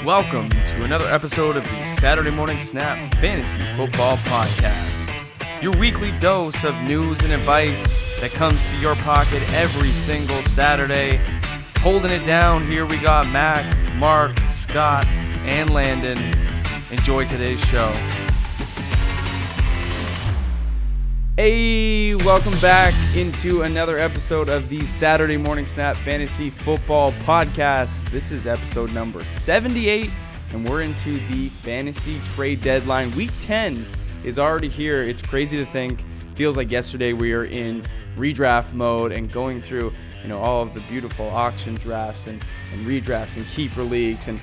Welcome to another episode of the Saturday Morning Snap Fantasy Football Podcast. Your weekly dose of news and advice that comes to your pocket every single Saturday. Holding it down, here we got Mack, Mark, Scott, and Landon. Enjoy today's show. Hey, welcome back into another episode of the Saturday Morning Snap Fantasy Football Podcast. This is episode number 78, and we're into the fantasy trade deadline. Week 10 is already here. It's crazy to think. Feels like yesterday we were in redraft mode and going through, all of the beautiful auction drafts and redrafts and keeper leagues and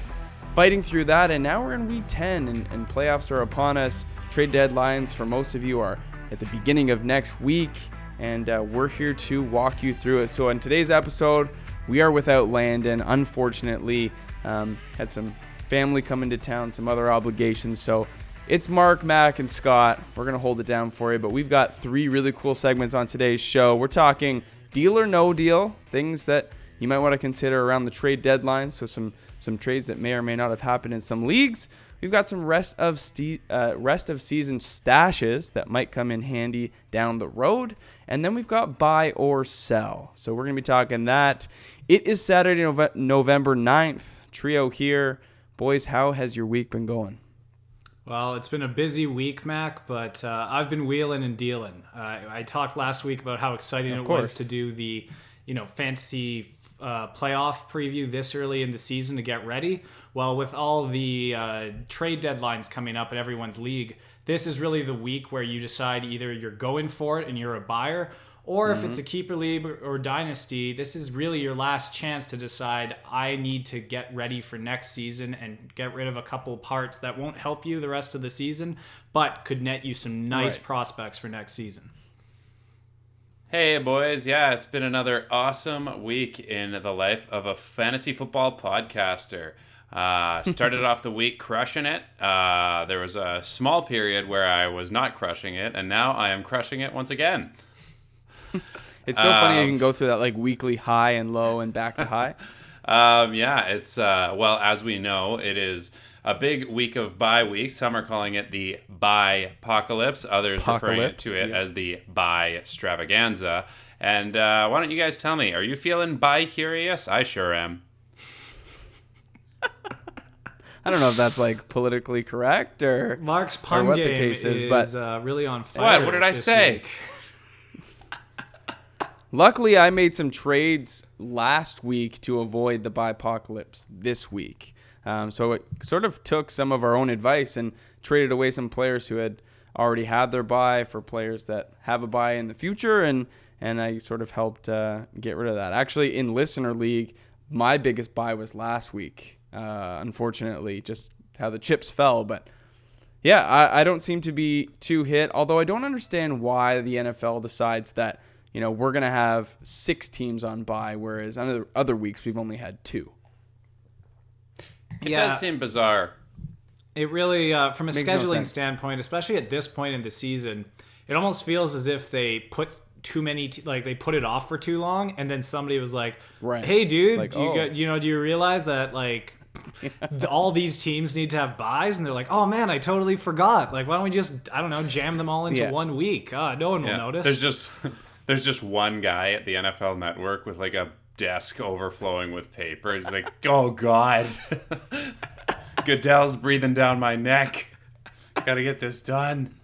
fighting through that. And now we're in week 10 and playoffs are upon us. Trade deadlines for most of you are at the beginning of next week, and we're here to walk you through it. So in today's episode, we are without Landon, unfortunately. Had some family come into town, some other obligations, so it's Mark, Mack, and Scott. We're going to hold it down for you, but we've got three really cool segments on today's show. We're talking deal or no deal, things that you might want to consider around the trade deadline, so some trades that may or may not have happened in some leagues. We've got some rest of season stashes that might come in handy down the road. And then we've got buy or sell. So we're going to be talking that. It is Saturday, November 9th. Trio here. Boys, how has your week been going? Well, it's been a busy week, Mac, but I've been wheeling and dealing. I talked last week about how exciting it was to do the fantasy playoff preview this early in the season to get ready. Well, with all the trade deadlines coming up in everyone's league, this is really the week where you decide either you're going for it and you're a buyer, or if it's a keeper league or dynasty, this is really your last chance to decide, I need to get ready for next season and get rid of a couple parts that won't help you the rest of the season, but could net you some nice prospects for next season. Hey boys, it's been another awesome week in the life of a fantasy football podcaster. Started off the week crushing it. There was a small period where I was not crushing it, and now I am crushing it once again. It's so funny you can go through that like weekly high and low and back to high. It's as we know, it is a big week of bye weeks. Some are calling it the bye apocalypse, others referring to it as the bye extravaganza. And why don't you guys tell me, are you feeling bye curious? I sure am. I don't know if that's like politically correct or Mark's pun what game the case is, but really on fire. What did I say? Luckily, I made some trades last week to avoid the bye-apocalypse this week. So it sort of took some of our own advice and traded away some players who had already had their bye for players that have a bye in the future, and I sort of helped get rid of that. Actually, in Listener League, my biggest bye was last week. Unfortunately, just how the chips fell. But yeah, I don't seem to be too hit, although I don't understand why the NFL decides that, we're going to have 6 teams on bye, whereas on other weeks we've only had 2. It does seem bizarre. It really, from a scheduling standpoint, especially at this point in the season, it almost feels as if they put too many, they put it off for too long, and then somebody was like, "Hey, dude, do you realize that all these teams need to have buys?" And they're like, "Oh man, I totally forgot. Why don't we just, jam them all into 1 week? No one will notice." There's just one guy at the NFL Network with a desk overflowing with paper. He's like, "Oh God, Goodell's breathing down my neck. Gotta get this done."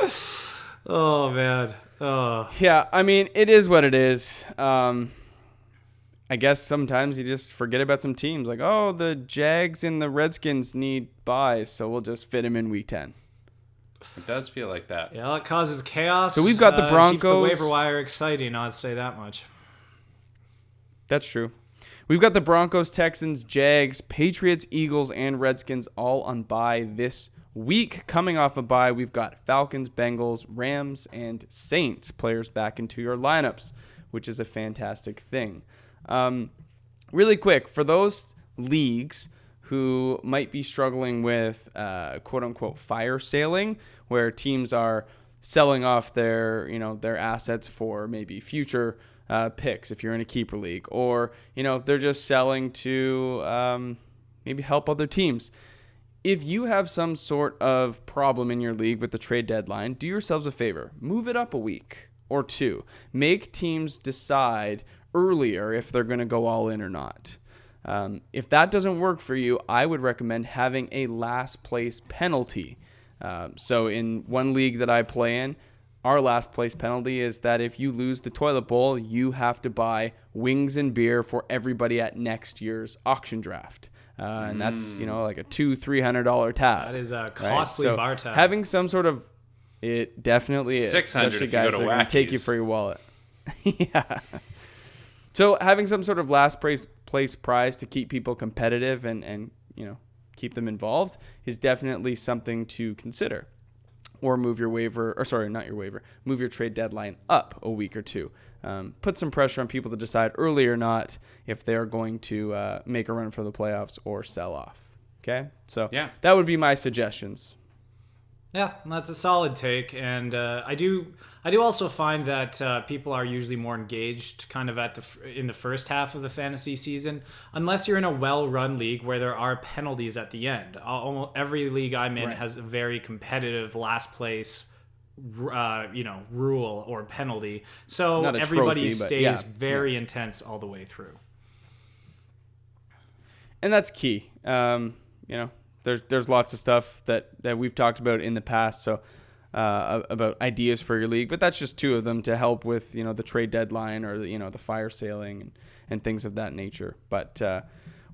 Oh man. Oh. Yeah, it is what it is. I guess sometimes you just forget about some teams. The Jags and the Redskins need buys, so we'll just fit them in week 10. It does feel like that. Yeah, it causes chaos. So we've got the Broncos. Keeps the waiver wire exciting, I'd say that much. That's true. We've got the Broncos, Texans, Jags, Patriots, Eagles, and Redskins all on bye this week. Coming off a bye, we've got Falcons, Bengals, Rams, and Saints players back into your lineups, which is a fantastic thing. Really quick, for those leagues who might be struggling with quote-unquote fire sailing, where teams are selling off their assets for maybe future picks if you're in a keeper league, or they're just selling to maybe help other teams. if you have some sort of problem in your league with the trade deadline, do yourselves a favor. Move it up a week or two. Make teams decide earlier if they're going to go all in or not. If that doesn't work for you, I would recommend having a last place penalty. So in one league that I play in, our last place penalty is that if you lose the toilet bowl, you have to buy wings and beer for everybody at next year's auction draft. And that's, like a $200-$300 tab. That is a costly bar tab. Having some sort of, it definitely is. 600 if you go to Wackies. Take you for your wallet. Yeah. So having some sort of last place prize to keep people competitive and keep them involved is definitely something to consider. Or move your move your trade deadline up a week or two. Put some pressure on people to decide early or not if they're going to make a run for the playoffs or sell off. Okay? So that would be my suggestions. Yeah, that's a solid take, and I do also find that people are usually more engaged kind of in the first half of the fantasy season, unless you're in a well-run league where there are penalties at the end. Almost every league I'm in has a very competitive last place rule or penalty, so everybody stays very intense all the way through. And that's key. There's lots of stuff that we've talked about in the past, so about ideas for your league, but that's just two of them to help with the trade deadline or the fire sailing and things of that nature. But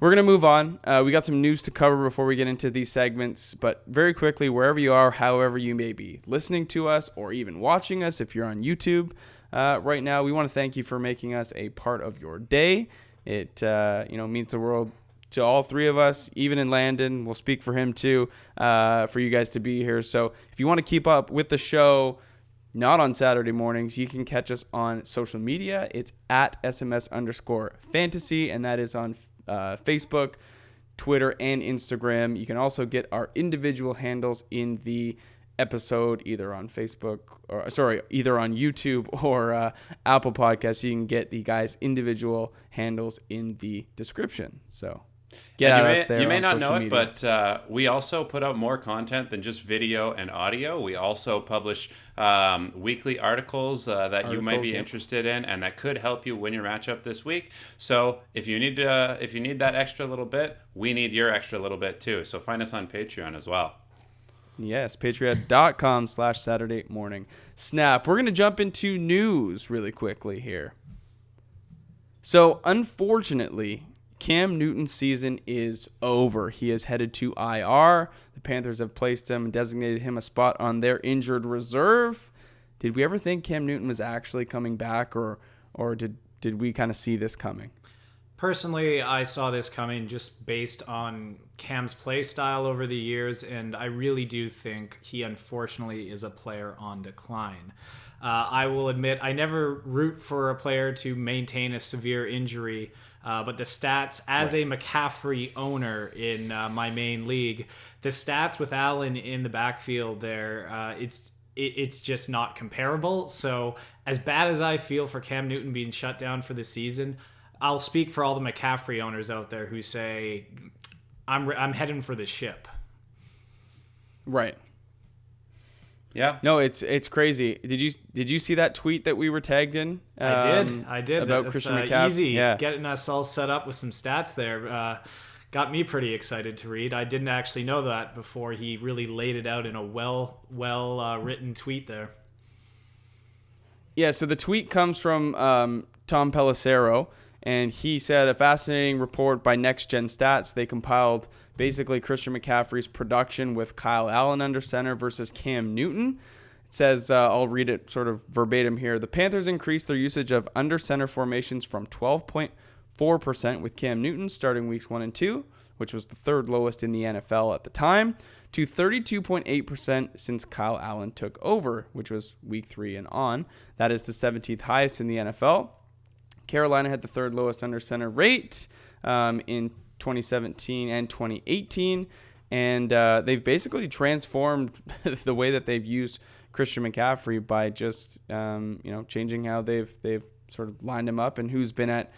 we're gonna move on. We got some news to cover before we get into these segments, but very quickly, wherever you are, however you may be listening to us or even watching us, if you're on YouTube right now, we want to thank you for making us a part of your day. It means the world to all three of us, even in Landon. We'll speak for him too, for you guys to be here. So if you want to keep up with the show, not on Saturday mornings, you can catch us on social media. It's at SMS_fantasy, and that is on Facebook, Twitter, and Instagram. You can also get our individual handles in the episode either on YouTube or Apple Podcasts. You can get the guys' individual handles in the description. So you may not know it, but we also put out more content than just video and audio. We also publish weekly articles that you might be interested in, and that could help you win your matchup this week. So if you need that extra little bit, we need your extra little bit too. So find us on Patreon as well. Yes, patreon.com/Saturday Morning Snap. We're going to jump into news really quickly here. So unfortunately, Cam Newton's season is over. He is headed to IR. The Panthers have placed him and designated him a spot on their injured reserve. Did we ever think Cam Newton was actually coming back, or did we kind of see this coming? Personally, I saw this coming just based on Cam's play style over the years, and I really do think he unfortunately is a player on decline. I will admit I never root for a player to maintain a severe injury, but the stats as a McCaffrey owner in my main league, the stats with Allen in the backfield there, it's just not comparable. So as bad as I feel for Cam Newton being shut down for the season, I'll speak for all the McCaffrey owners out there who say, I'm heading for the ship. Right. Yeah. No, it's crazy. Did you see that tweet that we were tagged in? I did. About That's Christian McCaffrey. Easy. Getting us all set up with some stats there got me pretty excited to read. I didn't actually know that before he really laid it out in a well written tweet there. Yeah. So the tweet comes from Tom Pelissero. And he said, a fascinating report by Next Gen Stats. They compiled basically Christian McCaffrey's production with Kyle Allen under center versus Cam Newton. It says, I'll read it sort of verbatim here. The Panthers increased their usage of under center formations from 12.4% with Cam Newton starting weeks 1 and 2, which was the third lowest in the NFL at the time, to 32.8% since Kyle Allen took over, which was week 3 and on. That is the 17th highest in the NFL. Carolina had the third lowest under center rate in 2017 and 2018, and they've basically transformed the way that they've used Christian McCaffrey by just changing how they've sort of lined him up and who's been at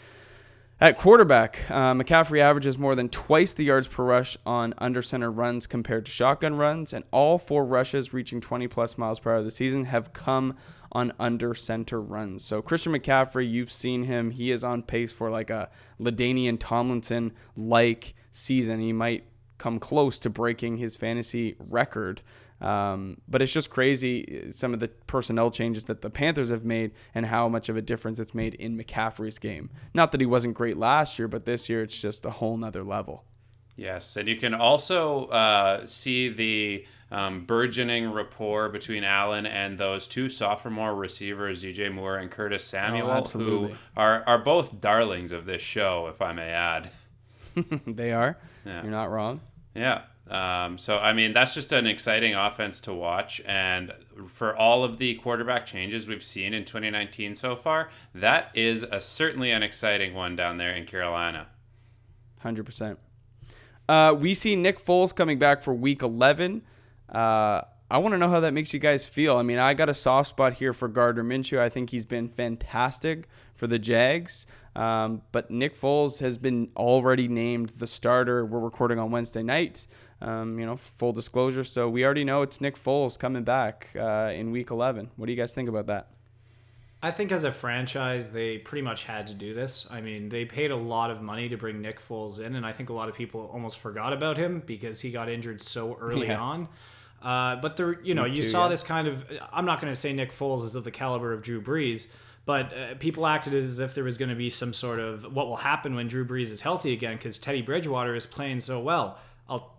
At quarterback, McCaffrey averages more than twice the yards per rush on under center runs compared to shotgun runs, and all 4 rushes reaching 20-plus miles per hour this season have come on under center runs. So Christian McCaffrey, you've seen him. He is on pace for like a LaDainian Tomlinson-like season. He might come close to breaking his fantasy record. But it's just crazy some of the personnel changes that the Panthers have made and how much of a difference it's made in McCaffrey's game. Not that he wasn't great last year, but this year it's just a whole nother level. Yes, and you can also see the burgeoning rapport between Allen and those 2 sophomore receivers, DJ Moore and Curtis Samuel, who are both darlings of this show, if I may add. They are. Yeah. You're not wrong. Yeah. So, I mean, that's just an exciting offense to watch. And for all of the quarterback changes we've seen in 2019 so far, that is certainly an exciting one down there in Carolina. 100%. We see Nick Foles coming back for Week 11. I want to know how that makes you guys feel. I mean, I got a soft spot here for Gardner Minshew. I think he's been fantastic for the Jags. But Nick Foles has been already named the starter. We're recording on Wednesday night. Full disclosure. So we already know it's Nick Foles coming back in Week 11. What do you guys think about that? I think as a franchise, they pretty much had to do this. I mean, they paid a lot of money to bring Nick Foles in, and I think a lot of people almost forgot about him because he got injured so early on. But you saw this kind of. I'm not going to say Nick Foles is of the caliber of Drew Brees, but people acted as if there was going to be some sort of what will happen when Drew Brees is healthy again because Teddy Bridgewater is playing so well.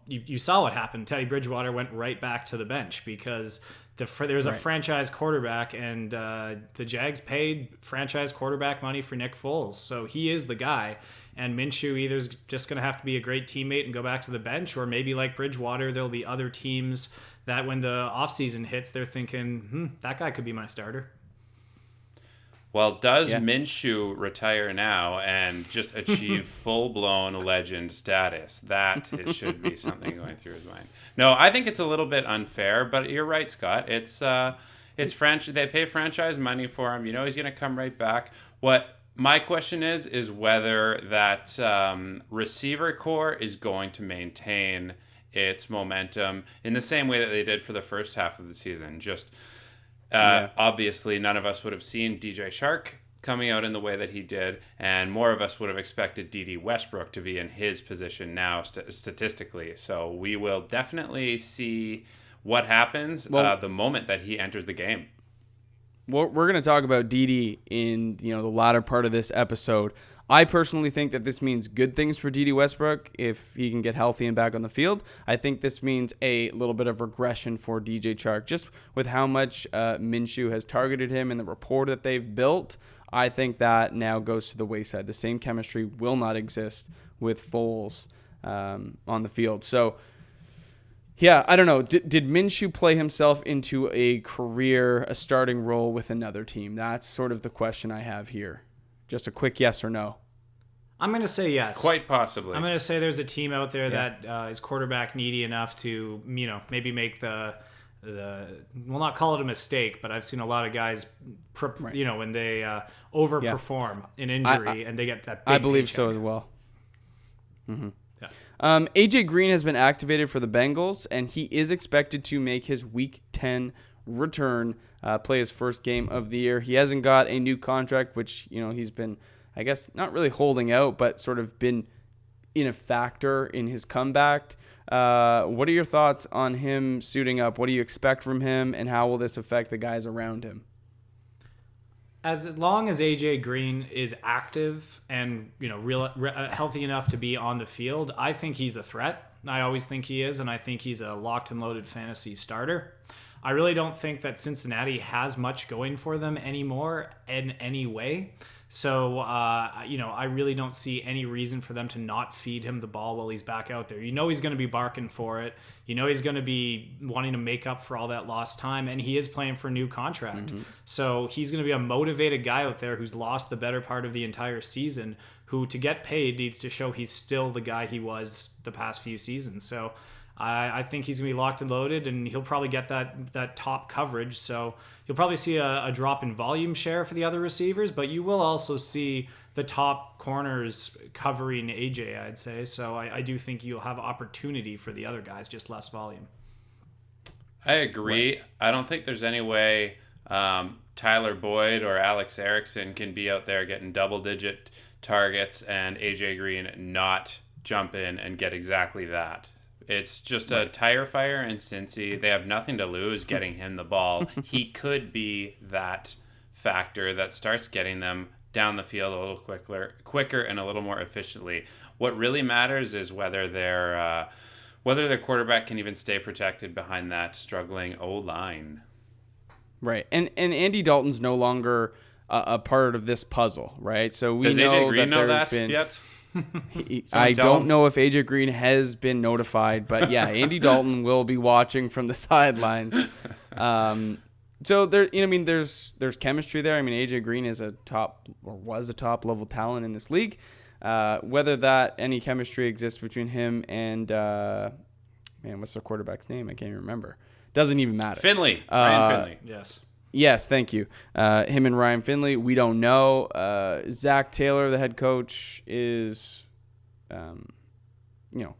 You saw what happened. Teddy Bridgewater went right back to the bench because there's a franchise quarterback, and the Jags paid franchise quarterback money for Nick Foles. So he is the guy. And Minshew either is just going to have to be a great teammate and go back to the bench, or maybe like Bridgewater, there'll be other teams that when the offseason hits, they're thinking, that guy could be my starter. Well, does Minshew retire now and just achieve full-blown legend status? That it should be something going through his mind. No, I think it's a little bit unfair, but you're right, Scott. It's they pay franchise money for him. You know he's going to come right back. What my question is whether that receiver core is going to maintain its momentum in the same way that they did for the first half of the season. Obviously, none of us would have seen DJ Shark coming out in the way that he did, and more of us would have expected D.D. Westbrook to be in his position now statistically. So we will definitely see what happens the moment that he enters the game. Well, we're going to talk about D.D. in the latter part of this episode. I personally think that this means good things for D.D. Westbrook if he can get healthy and back on the field. I think this means a little bit of regression for DJ Chark. Just with how much Minshew has targeted him and the rapport that they've built, I think that now goes to the wayside. The same chemistry will not exist with Foles on the field. So, yeah, I don't know. Did Minshew play himself into a starting role with another team? That's sort of the question I have here. Just a quick yes or no. I'm going to say yes. Quite possibly. I'm going to say there's a team out there that is quarterback needy enough to, maybe make the we'll not call it a mistake, but I've seen a lot of guys, when they overperform in injury and they get that big I believe paycheck. so as well. Mm-hmm. Yeah. AJ Green has been activated for the Bengals, and he is expected to make his Week 10 return, play his first game of the year. He hasn't got a new contract, which, he's been, I guess, not really holding out, but sort of been in a factor in his comeback. What are your thoughts on him suiting up? What do you expect from him, and how will this affect the guys around him? As long as AJ Green is active and healthy enough to be on the field, I think he's a threat. I always think he is, and I think he's a locked and loaded fantasy starter. I really don't think that Cincinnati has much going for them anymore in any way. So, I really don't see any reason for them to not feed him the ball while he's back out there. He's going to be barking for it. He's going to be wanting to make up for all that lost time, and he is playing for a new contract. Mm-hmm. So he's going to be a motivated guy out there who's lost the better part of the entire season, who to get paid needs to show he's still the guy he was the past few seasons. So I think he's going to be locked and loaded, and he'll probably get that top coverage. So you'll probably see a drop in volume share for the other receivers, but you will also see the top corners covering AJ, I'd say. So I do think you'll have opportunity for the other guys, just less volume. I agree. Right. I don't think there's any way Tyler Boyd or Alex Erickson can be out there getting double-digit targets and AJ Green not jump in and get exactly that. It's just a tire fire in Cincy. They have nothing to lose getting him the ball. He could be that factor that starts getting them down the field a little quicker and a little more efficiently. What really matters is whether their quarterback can even stay protected behind that struggling O-line. Right, and Andy Dalton's no longer a part of this puzzle, right? So we Does know AJ Green that know there's that been yet? I don't know if AJ Green has been notified, but yeah, Andy Dalton will be watching from the sidelines. So there, there's chemistry there. I mean, AJ Green is was a top level talent in this league. Whether that any chemistry exists between him and what's their quarterback's name? I can't even remember. Doesn't even matter. Ryan Finley. Yes. Yes, thank you. Him and Ryan Finley, we don't know. Zach Taylor, the head coach, is,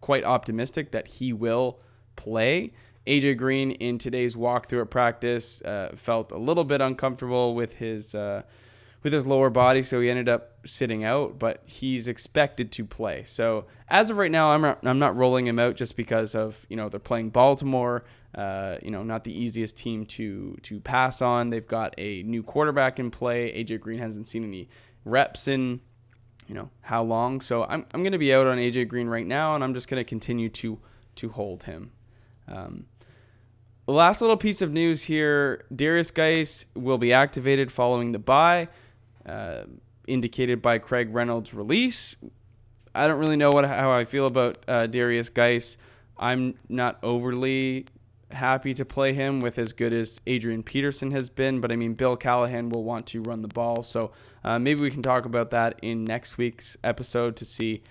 quite optimistic that he will play. AJ Green in today's walkthrough at practice felt a little bit uncomfortable with his lower body, so he ended up sitting out. But he's expected to play. So as of right now, I'm not rolling him out just because of they're playing Baltimore. Not the easiest team to pass on. They've got a new quarterback in play. AJ Green hasn't seen any reps in, how long. So I'm going to be out on AJ Green right now, and I'm just going to continue to hold him. The last little piece of news here: Darius Geis will be activated following the bye, indicated by Craig Reynolds' release. I don't really know how I feel about Darius Geis. I'm not overly happy to play him with as good as Adrian Peterson has been, but I mean, Bill Callahan will want to run the ball, so maybe we can talk about that in next week's episode to see,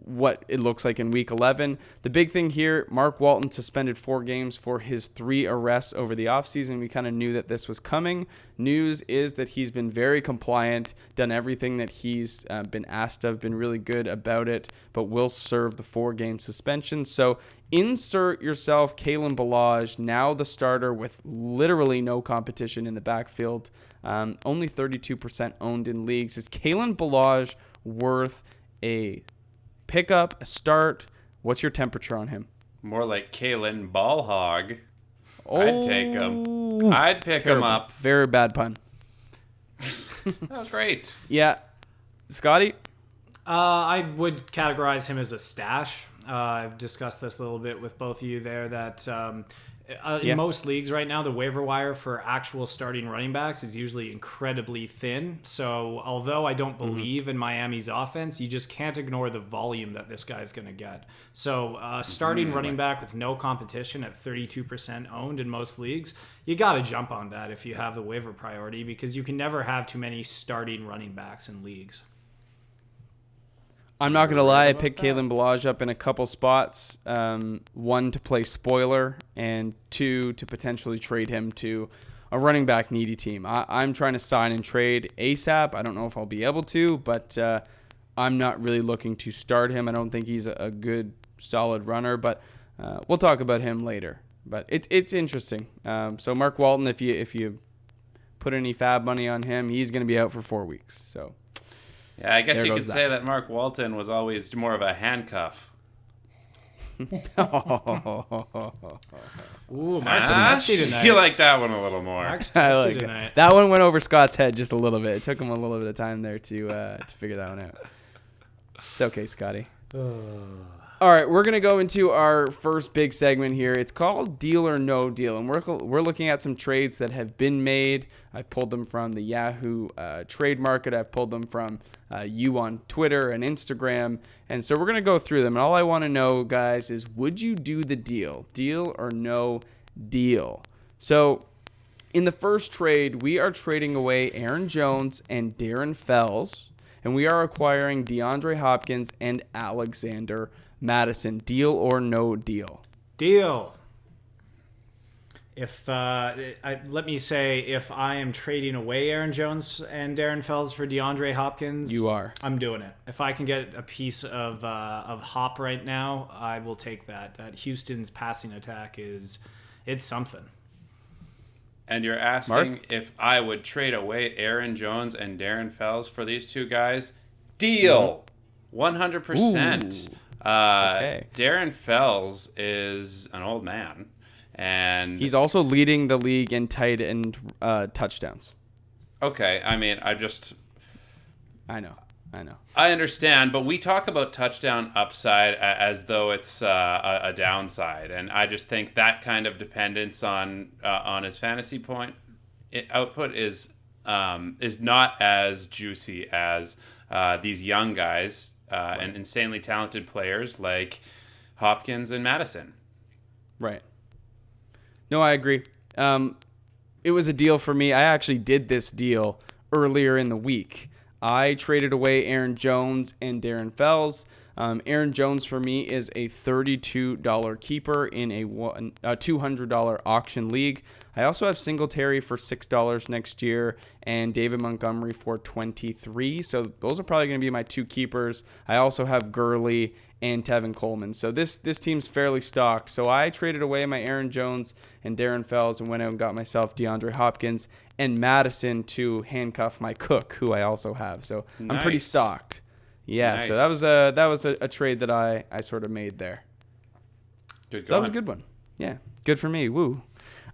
what it looks like in week 11. The big thing here, Mark Walton suspended 4 games for his 3 arrests over the offseason. We kind of knew that this was coming. News is that he's been very compliant, done everything that he's been asked of, been really good about it, but will serve the 4-game suspension. So insert yourself Kalen Ballage, now the starter with literally no competition in the backfield, only 32% owned in leagues. Is Kalen Ballage worth a pickup, a start? What's your temperature on him? More like Kalen Ballhog. I'd take him. I'd pick him up. Very bad pun. That was great. Yeah. Scotty? I would categorize him as a stash. I've discussed this a little bit with both of you there that in most leagues right now, the waiver wire for actual starting running backs is usually incredibly thin. So although I don't believe in Miami's offense, you just can't ignore the volume that this guy's going to get. So starting running back with no competition at 32% owned in most leagues, you got to jump on that if you have the waiver priority, because you can never have too many starting running backs in leagues. I'm not going to lie. I picked Kalen Ballage up in a couple spots. 1, to play spoiler, and 2, to potentially trade him to a running back needy team. I'm trying to sign and trade ASAP. I don't know if I'll be able to, but I'm not really looking to start him. I don't think he's a good, solid runner, but we'll talk about him later. But it's interesting. So Mark Walton, if you put any fab money on him, he's going to be out for 4 weeks. So. Yeah, I guess you could say that Mark Walton was always more of a handcuff. Ooh, Mark's testy tonight. You like that one a little more. Mark's testy tonight. That one went over Scott's head just a little bit. It took him a little bit of time there to figure that one out. It's okay, Scotty. All right, we're going to go into our first big segment here. It's called Deal or No Deal, and we're looking at some trades that have been made. I've pulled them from the Yahoo trade market. I've pulled them from you on Twitter and Instagram, and so we're going to go through them. And all I want to know, guys, is would you do the deal? Deal or no deal? So in the first trade, we are trading away Aaron Jones and Darren Fells, and we are acquiring DeAndre Hopkins and Alexander Madison. Deal or no deal? Deal. If let me say, if I am trading away Aaron Jones and Darren Fells for DeAndre Hopkins, You are. I'm doing it. If I can get a piece of Hop right now, I will take that. That Houston's passing attack it's something. And you're asking if I would trade away Aaron Jones and Darren Fells for these two guys? Deal. 100%. Okay. Darren Fells is an old man. And he's also leading the league in tight end touchdowns. Okay, I mean, I know. I understand, but we talk about touchdown upside as though it's a downside, and I just think that kind of dependence on his fantasy output is not as juicy as these young guys and insanely talented players like Hopkins and Madison. Right. No, I agree. It was a deal for me. I actually did this deal earlier in the week. I traded away Aaron Jones and Darren Fells. Aaron Jones for me is a $32 keeper in a $200 auction league. I also have Singletary for $6 next year and David Montgomery for $23. So those are probably going to be my two keepers. I also have Gurley and Tevin Coleman. So this team's fairly stocked. So I traded away my Aaron Jones and Darren Fells and went out and got myself DeAndre Hopkins and Madison to handcuff my Cook, who I also have. So I'm pretty stocked. Yeah, nice. So that was a trade that I sort of made there. Good. So that was a good one. Yeah, good for me. Woo.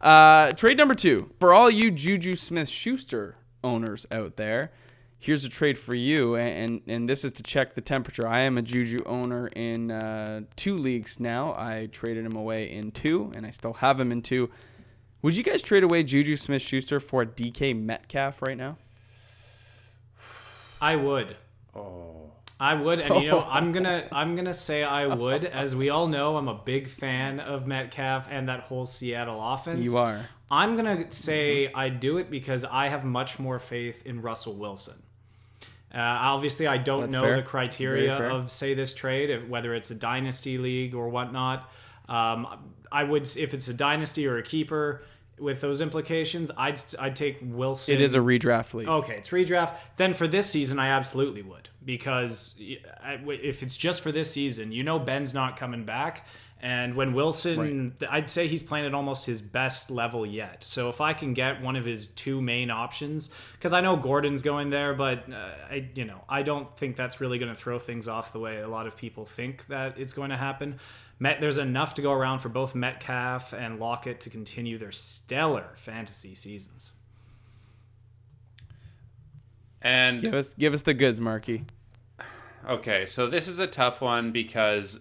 Trade number 2. For all you Juju Smith-Schuster owners out there, here's a trade for you, and this is to check the temperature. I am a Juju owner in 2 leagues now. I traded him away in 2, and I still have him in 2. Would you guys trade away Juju Smith-Schuster for DK Metcalf right now? I would. I would, and I'm gonna say I would. As we all know, I'm a big fan of Metcalf and that whole Seattle offense. You are. I'm gonna say I do it because I have much more faith in Russell Wilson. Obviously, I don't know the criteria of, say, this trade, whether it's a dynasty league or whatnot. I would, if it's a dynasty or a keeper, with those implications, I'd take Wilson. It is a redraft league. Okay, it's redraft. Then for this season, I absolutely would, because if it's just for this season, Ben's not coming back. And when Wilson, I'd say he's playing at almost his best level yet. So if I can get one of his 2 main options, because I know Gordon's going there, but I don't think that's really going to throw things off the way a lot of people think that it's going to happen. There's enough to go around for both Metcalf and Lockett to continue their stellar fantasy seasons. And give us the goods, Marky. Okay, so this is a tough one because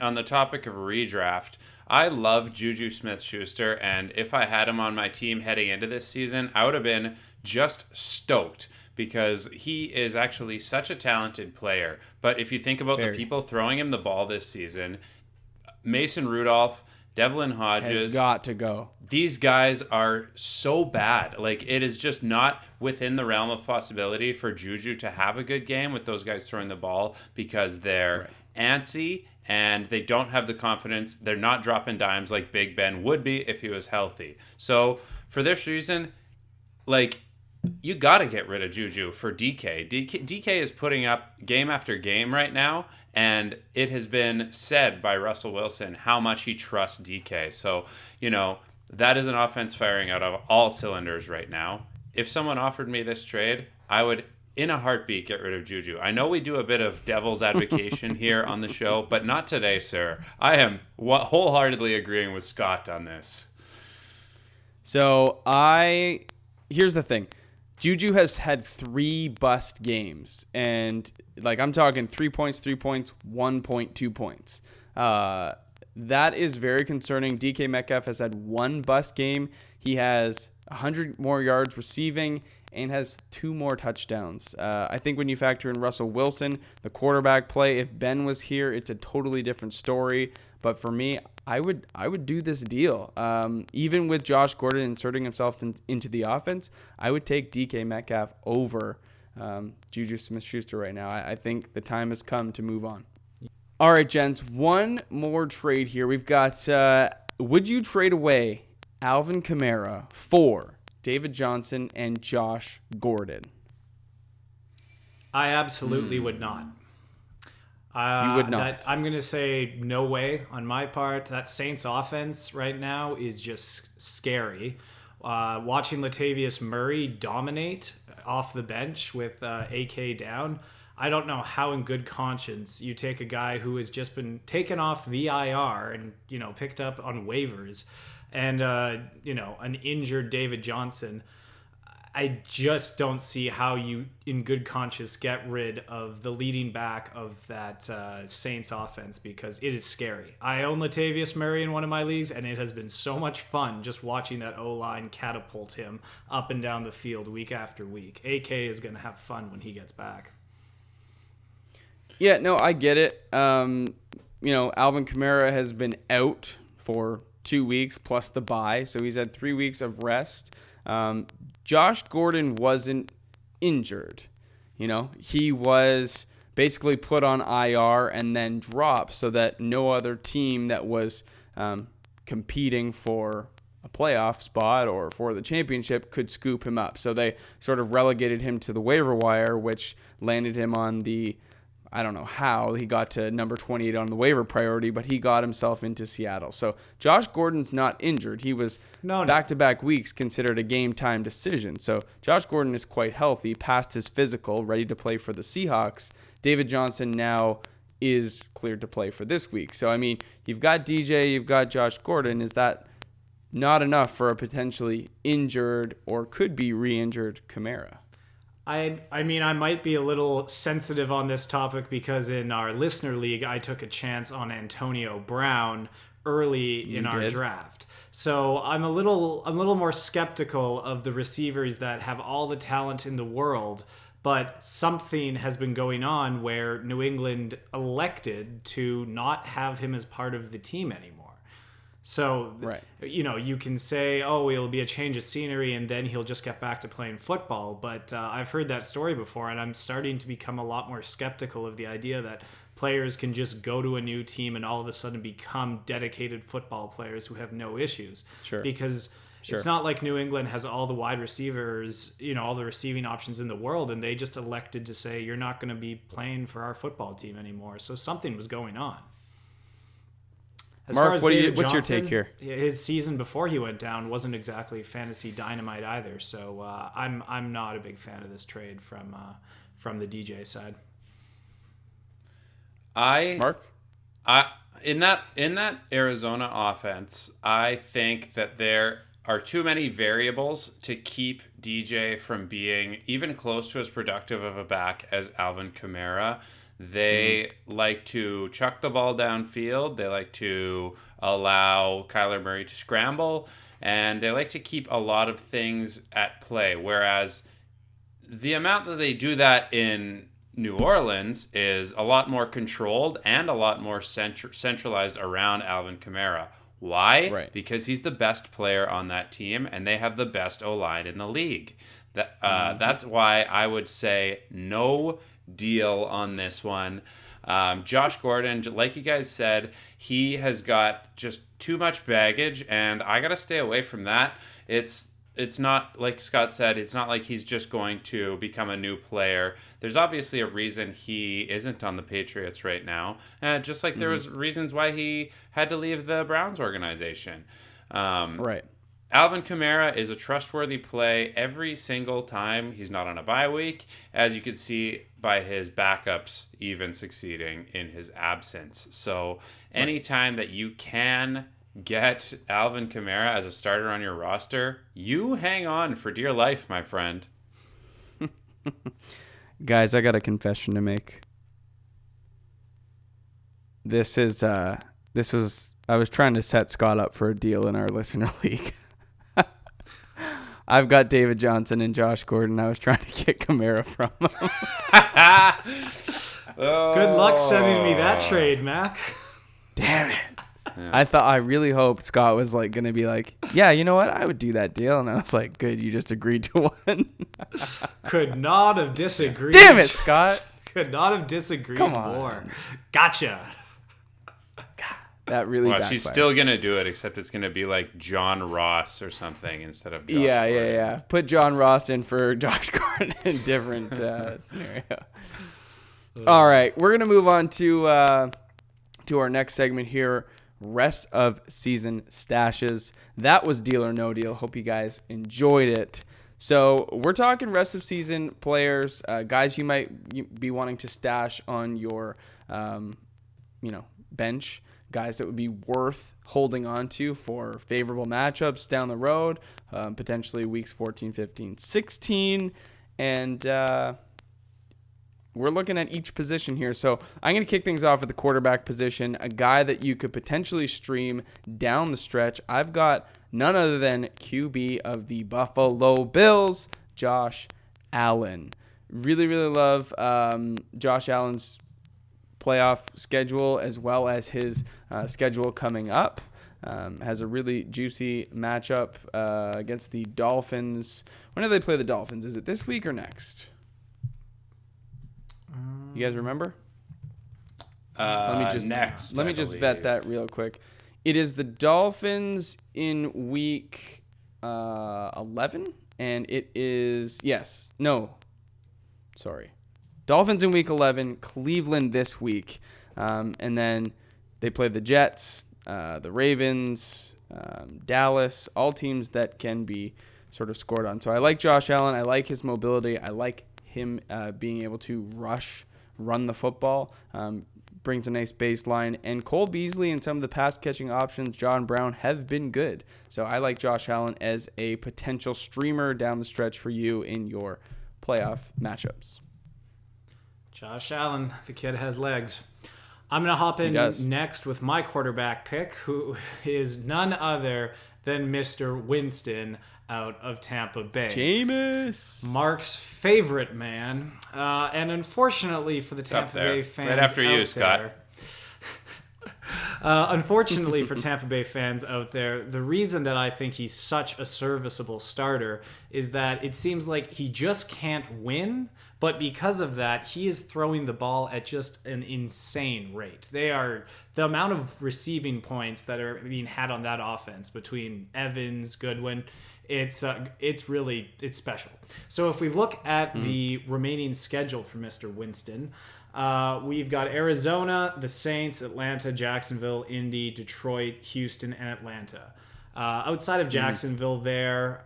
on the topic of redraft, I love Juju Smith-Schuster, and if I had him on my team heading into this season, I would have been just stoked because he is actually such a talented player. But if you think about the people throwing him the ball this season, Mason Rudolph, Devlin Hodges has got to go. These guys are so bad. Like, it is just not within the realm of possibility for Juju to have a good game with those guys throwing the ball because they're antsy and they don't have the confidence. They're not dropping dimes like Big Ben would be if he was healthy. So for this reason, like, you got to get rid of Juju for DK. DK is putting up game after game right now, and it has been said by Russell Wilson how much he trusts DK. So, that is an offense firing out of all cylinders right now. If someone offered me this trade, I would, in a heartbeat, get rid of Juju. I know we do a bit of devil's advocation here on the show, but not today, sir. I am wholeheartedly agreeing with Scott on this. So here's the thing. Juju has had 3 bust games, and I'm talking 3 points, 3 points, 1 point, 2 points. That is very concerning. DK Metcalf has had 1 bust game. He has 100 more yards receiving and has 2 more touchdowns. I think when you factor in Russell Wilson, the quarterback play, if Ben was here, it's a totally different story. But for me, I would do this deal. Even with Josh Gordon inserting himself into the offense, I would take DK Metcalf over Juju Smith-Schuster right now. I think the time has come to move on. All right, gents. One more trade here. We've got, would you trade away Alvin Kamara for David Johnson and Josh Gordon? I absolutely would not. You would not. I'm going to say no way on my part. That Saints offense right now is just scary. Watching Latavius Murray dominate off the bench with AK down, I don't know how in good conscience you take a guy who has just been taken off the IR and, picked up on waivers and, an injured David Johnson. I just don't see how you, in good conscience, get rid of the leading back of that Saints offense because it is scary. I own Latavius Murray in one of my leagues, and it has been so much fun just watching that O-line catapult him up and down the field week after week. AK is going to have fun when he gets back. Yeah, no, I get it. Alvin Kamara has been out for 2 weeks plus the bye, so he's had 3 weeks of rest. Josh Gordon wasn't injured. He was basically put on IR and then dropped so that no other team that was competing for a playoff spot or for the championship could scoop him up. So they sort of relegated him to the waiver wire, which landed him on I don't know how he got to number 28 on the waiver priority, but he got himself into Seattle. So Josh Gordon's not injured. He was back-to-back weeks considered a game-time decision. So Josh Gordon is quite healthy, passed his physical, ready to play for the Seahawks. David Johnson now is cleared to play for this week. So, you've got DJ, you've got Josh Gordon. Is that not enough for a potentially injured or could be re-injured Kamara? I might be a little sensitive on this topic because in our listener league, I took a chance on Antonio Brown early in our draft. So I'm a little more skeptical of the receivers that have all the talent in the world, but something has been going on where New England elected to not have him as part of the team anymore. So, right. You can say, oh, it'll be a change of scenery and then he'll just get back to playing football. But I've heard that story before, and I'm starting to become a lot more skeptical of the idea that players can just go to a new team and all of a sudden become dedicated football players who have no issues. Sure. Because it's not like New England has all the wide receivers, all the receiving options in the world, and they just elected to say, you're not going to be playing for our football team anymore. So something was going on. As Mark, far as what's your take here? His season before he went down wasn't exactly fantasy dynamite either. So I'm not a big fan of this trade from the DJ side. Mark? In that Arizona offense, I think that there are too many variables to keep DJ from being even close to as productive of a back as Alvin Kamara. They like to chuck the ball downfield. They like to allow Kyler Murray to scramble. And they like to keep a lot of things at play. Whereas the amount that they do that in New Orleans is a lot more controlled and a lot more centralized around Alvin Kamara. Why? Right. Because he's the best player on that team and they have the best O-line in the league. That's why I would say no deal on this one. Josh Gordon, like you guys said, he has got just too much baggage, and I gotta stay away from that. It's not, like Scott said, it's not like he's just going to become a new player. There's obviously a reason he isn't on the Patriots right now, just like there was reasons why he had to leave the Browns organization. Right. Alvin Kamara is a trustworthy play every single time he's not on a bye week, as you can see by his backups even succeeding in his absence. So anytime that you can get Alvin Kamara as a starter on your roster, you hang on for dear life, my friend. Guys, I got a confession to make. I was trying to set Scott up for a deal in our listener league. I've got David Johnson and Josh Gordon. I was trying to get Kamara from him. Good luck sending me that trade, Mac. Damn it. Yeah. I really hoped Scott was going to be like, yeah, you know what? I would do that deal. And I was like, good, you just agreed to one. Could not have disagreed. Damn it, Scott. Could not have disagreed Come on. more. Gotcha. That really Well, backfired. she's still going to do it, except it's going to be like John Ross or something instead of Josh Yeah. Gordon. Put John Ross in for Josh Gordon in different scenario. All right, we're going to move on to our next segment here, rest of season stashes. That was Deal or No Deal. Hope you guys enjoyed it. So we're talking rest of season players, guys you might be wanting to stash on your, bench, guys that would be worth holding on to for favorable matchups down the road, potentially weeks 14, 15, 16, and we're looking at each position here. So I'm going to kick things off with the quarterback position, a guy that you could potentially stream down the stretch. I've got none other than QB of the Buffalo Bills, Josh Allen. Really, really love Josh Allen's playoff schedule as well as his schedule coming up. Has a really juicy matchup against the Dolphins. When do they play the Dolphins? Is it this week or next? You guys remember? Let me just vet that real quick. It is the Dolphins in week 11, and it is Dolphins in week 11, Cleveland this week, and then they play the Jets, the Ravens, Dallas, all teams that can be sort of scored on. So I like Josh Allen. I like his mobility. I like him being able to run the football, brings a nice baseline. And Cole Beasley and some of the pass-catching options, John Brown, have been good. So I like Josh Allen as a potential streamer down the stretch for you in your playoff matchups. Josh Allen, the kid has legs. I'm going to hop in next with my quarterback pick, who is none other than Mr. Winston out of Tampa Bay. Jameis. Mark's favorite man. And unfortunately for the Tampa Bay fans right after you, Scott. Unfortunately for Tampa Bay fans out there, the reason that I think he's such a serviceable starter is that it seems like he just can't win, but because of that, he is throwing the ball at just an insane rate. The amount of receiving points that are being had on that offense between Evans, Goodwin, it's special. So if we look at the remaining schedule for Mr. Winston, we've got Arizona, the Saints, Atlanta, Jacksonville, Indy, Detroit, Houston, and Atlanta. Outside of Jacksonville there,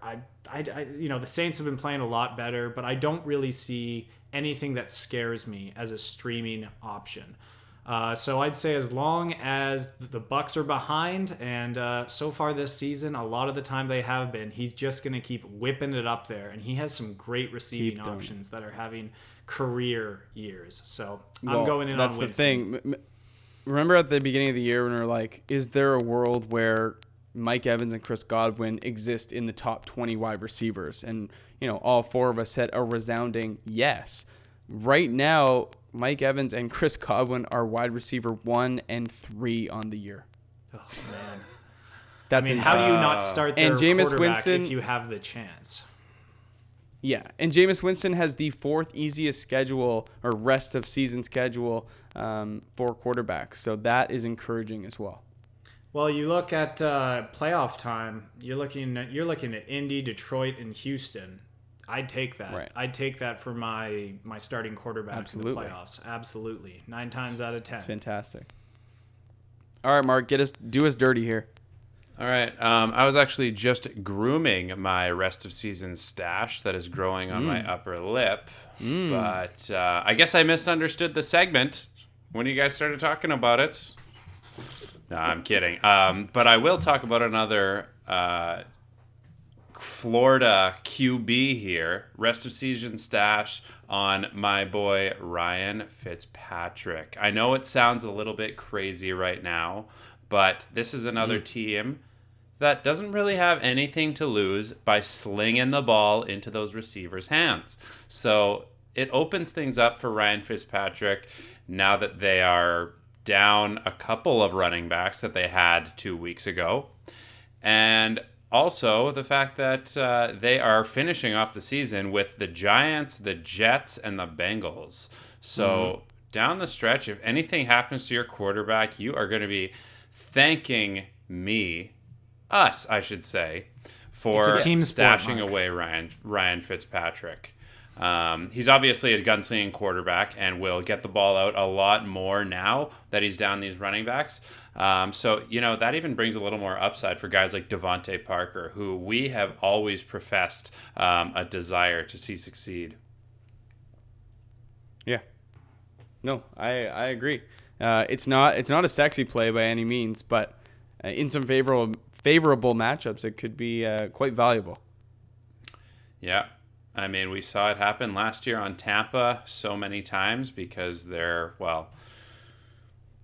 the Saints have been playing a lot better, but I don't really see anything that scares me as a streaming option. So I'd say as long as the Bucs are behind, and so far this season, a lot of the time they have been, he's just going to keep whipping it up there, and he has some great receiving options that are having career years. So I'm going in on Winston. That's the thing. Remember at the beginning of the year when we were like, is there a world where Mike Evans and Chris Godwin exist in the top 20 wide receivers? And, all four of us said a resounding yes. Right now, Mike Evans and Chris Godwin are wide receiver 1 and 3 on the year. Oh, man. That's how do you not start their Jameis quarterback Winston, if you have the chance? Yeah, and Jameis Winston has the 4th easiest schedule or rest of season schedule for quarterbacks. So that is encouraging as well. Well, you look at playoff time. You're looking at Indy, Detroit, and Houston. I'd take that. Right. I'd take that for my starting quarterback in the playoffs. Absolutely. 9 times out of 10. Fantastic. All right, Mark, do us dirty here. All right. I was actually just grooming my rest of season stash that is growing on my upper lip. But I guess I misunderstood the segment when you guys started talking about it. No, I'm kidding. But I will talk about another Florida QB here. Rest of season stash on my boy Ryan Fitzpatrick. I know it sounds a little bit crazy right now, but this is another team that doesn't really have anything to lose by slinging the ball into those receivers' hands. So it opens things up for Ryan Fitzpatrick now that they are down a couple of running backs that they had 2 weeks ago. And also the fact that they are finishing off the season with the Giants, the Jets, and the Bengals. So down the stretch, if anything happens to your quarterback, you are going to be thanking us, I should say, for stashing away Ryan Fitzpatrick. He's obviously a gunslinging quarterback and will get the ball out a lot more now that he's down these running backs. So, that even brings a little more upside for guys like Devontae Parker, who we have always professed a desire to see succeed. Yeah. No, I agree. It's not a sexy play by any means, but in some favorable matchups, it could be quite valuable. Yeah. I mean, we saw it happen last year on Tampa so many times because they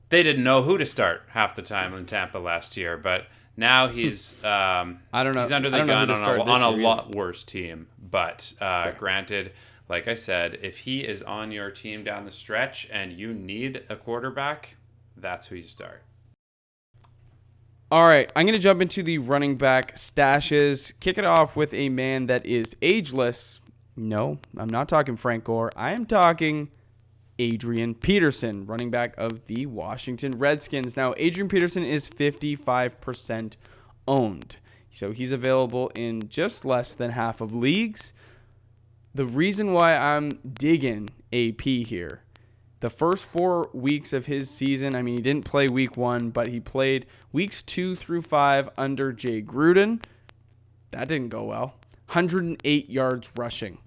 didn't know who to start half the time in Tampa last year. But now he's I don't know. He's under the gun on a lot worse team. But granted, like I said, if he is on your team down the stretch and you need a quarterback, that's who you start. All right, I'm going to jump into the running back stashes. Kick it off with a man that is ageless. No, I'm not talking Frank Gore. I am talking Adrian Peterson, running back of the Washington Redskins. Now, Adrian Peterson is 55% owned, so he's available in just less than half of leagues. The reason why I'm digging AP here, the first 4 weeks of his season, I mean, he didn't play week 1, but he played weeks 2 through 5 under Jay Gruden. That didn't go well. 108 yards rushing.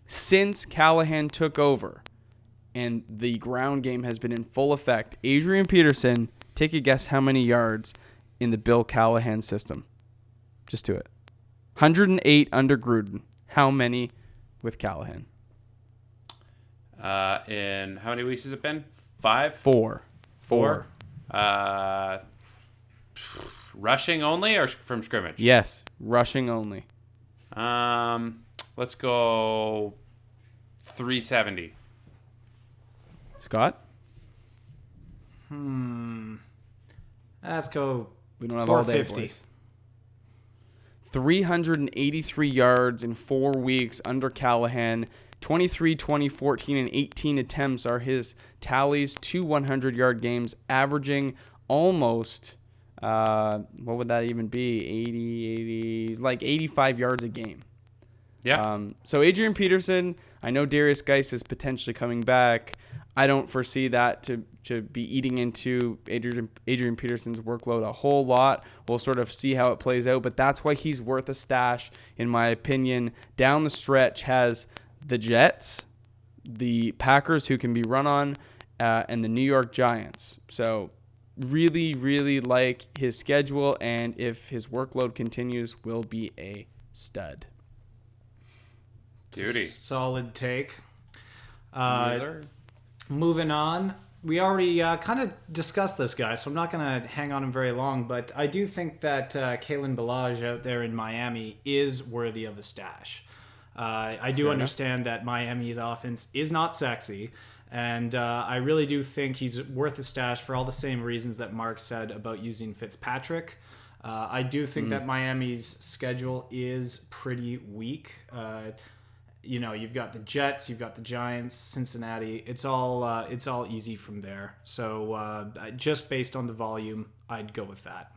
Since Callahan took over and the ground game has been in full effect, Adrian Peterson, take a guess how many yards in the Bill Callahan system. Just do it. 108 under Gruden. How many with Callahan? In how many weeks has it been? 5? 4. Rushing only or from scrimmage? Yes, rushing only. Let's go 370. Scott? Let's go. We don't have all day, 450. boys. 383 yards in 4 weeks under Callahan. 23, 20, 14, and 18 attempts are his tallies. 2 100-yard games, averaging almost, what would that even be? 80, like 85 yards a game. Yeah. So Adrian Peterson, I know Darius Geis is potentially coming back. I don't foresee that to be eating into Adrian Peterson's workload a whole lot. We'll sort of see how it plays out, but that's why he's worth a stash, in my opinion. Down the stretch has the Jets, the Packers, who can be run on, and the New York Giants. So really, really like his schedule, and if his workload continues, will be a stud. Duty. Solid take. Yes, sir. Moving on. We already kind of discussed this guy, so I'm not going to hang on him very long, but I do think that Kalen Ballage out there in Miami is worthy of a stash. I do understand that Miami's offense is not sexy, and I really do think he's worth a stash for all the same reasons that Mark said about using Fitzpatrick. I do think that Miami's schedule is pretty weak. You've got the Jets, you've got the Giants, Cincinnati. It's all easy from there. So just based on the volume, I'd go with that.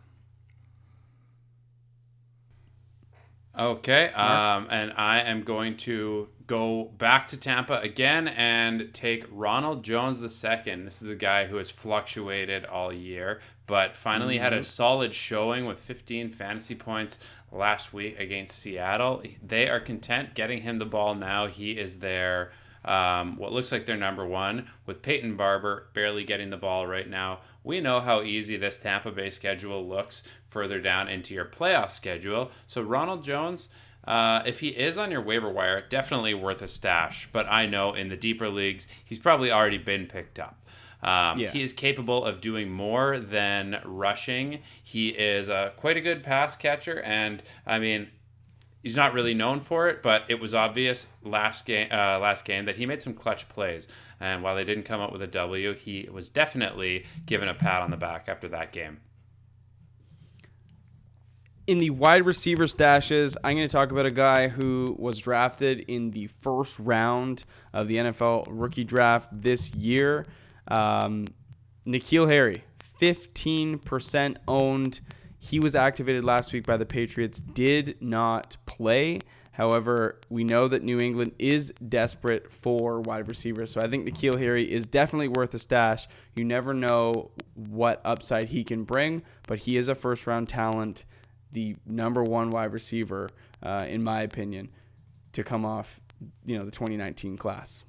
Okay, and I am going to go back to Tampa again and take Ronald Jones II. This is a guy who has fluctuated all year, but finally had a solid showing with 15 fantasy points last week against Seattle. They are content getting him the ball now. He is their, what looks like their number one, with Peyton Barber barely getting the ball right now. We know how easy this Tampa Bay schedule looks further down into your playoff schedule. So Ronald Jones, if he is on your waiver wire, definitely worth a stash. But I know in the deeper leagues, he's probably already been picked up. He is capable of doing more than rushing. He is quite a good pass catcher, and I mean, he's not really known for it, but it was obvious last game that he made some clutch plays. And while they didn't come up with a W, he was definitely given a pat on the back after that game. In the wide receiver stashes, I'm going to talk about a guy who was drafted in the first round of the NFL rookie draft this year. N'Keal Harry, 15% owned. He was activated last week by the Patriots, did not play. However, we know that New England is desperate for wide receivers, so I think N'Keal Harry is definitely worth a stash. You never know what upside he can bring, but he is a first-round talent, the number one wide receiver, in my opinion, to come off, the 2019 class.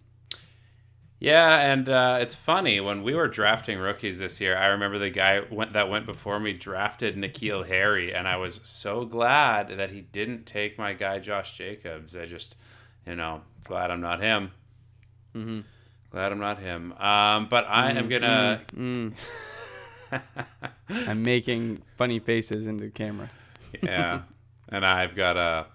Yeah, and it's funny, when we were drafting rookies this year, I remember the guy that went before me drafted N'Keal Harry, and I was so glad that he didn't take my guy Josh Jacobs. I just, glad I'm not him. Mm-hmm. Glad I'm not him. But I am gonna. I'm making funny faces into the camera. Yeah, and I've got a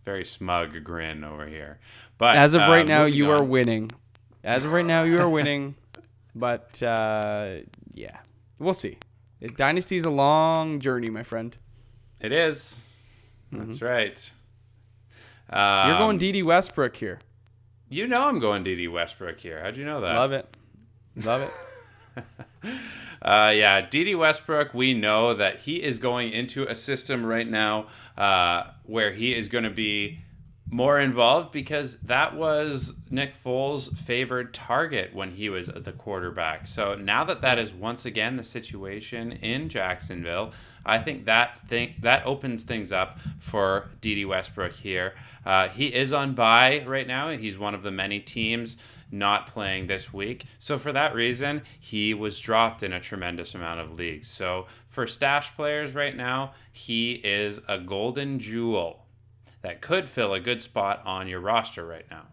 very smug grin over here. But as of right now, you are winning. As of right now, you are winning, but we'll see. Dynasty is a long journey, my friend. It is. That's right. You're going D.D. Westbrook here. You know I'm going D.D. Westbrook here. How'd you know that? Love it. D.D. Westbrook, we know that he is going into a system right now where he is going to be more involved, because that was Nick Foles' favored target when he was the quarterback. So now that is once again the situation in Jacksonville, I think that opens things up for D.D. Westbrook here. He is on bye right now. He's one of the many teams not playing this week. So for that reason, he was dropped in a tremendous amount of leagues. So for stash players right now, he is a golden jewel that could fill a good spot on your roster right now.